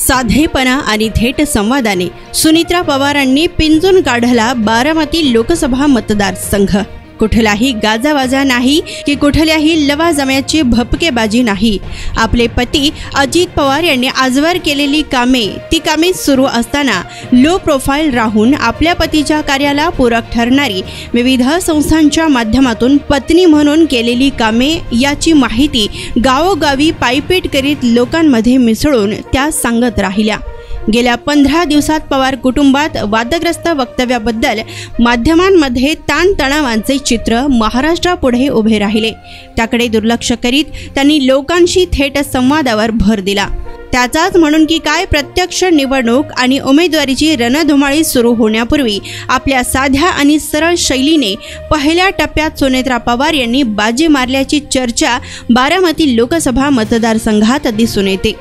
साधेपणा आणि थेट संवादाने सुनित्रा पवारांनी पिंजून काढला बारामती लोकसभा मतदारसंघ। कुठलाही गाजावाजा नाही की कुठल्याही लवाजम्याची भपकेबाजी नाही। आपले पती अजित पवार यांनी आजवर केलेली ती कामे सुरू असताना लो प्रोफाईल राहून आपल्या पतीच्या कार्याला पूरक ठरणारी विविध संस्थांच्या माध्यमातून पत्नी म्हणून केलेली कामे याची माहिती गावोगावी पायपीट करीत लोकांमध्ये मिसळून त्या सांगत राहिल्या। गेल्या 15 दिवसात पवार कुटुंबात वादग्रस्त वक्तव्याबद्दल माध्यमांमध्ये ताणतणावांचे चित्र महाराष्ट्रापुढे उभे राहिले। त्याकडे दुर्लक्ष करीत त्यांनी लोकांशी थेट संवादावर भर दिला। त्याचाच म्हणून की काय प्रत्यक्ष निवडणूक आणि उमेदवारीची रणधुमाळी सुरू होण्यापूर्वी आपल्या साध्या आणि सरळ शैलीने पहिल्या टप्प्यात सुनित्रा पवार यांनी बाजी मारल्याची चर्चा बारामती लोकसभा मतदारसंघात दिसून येते।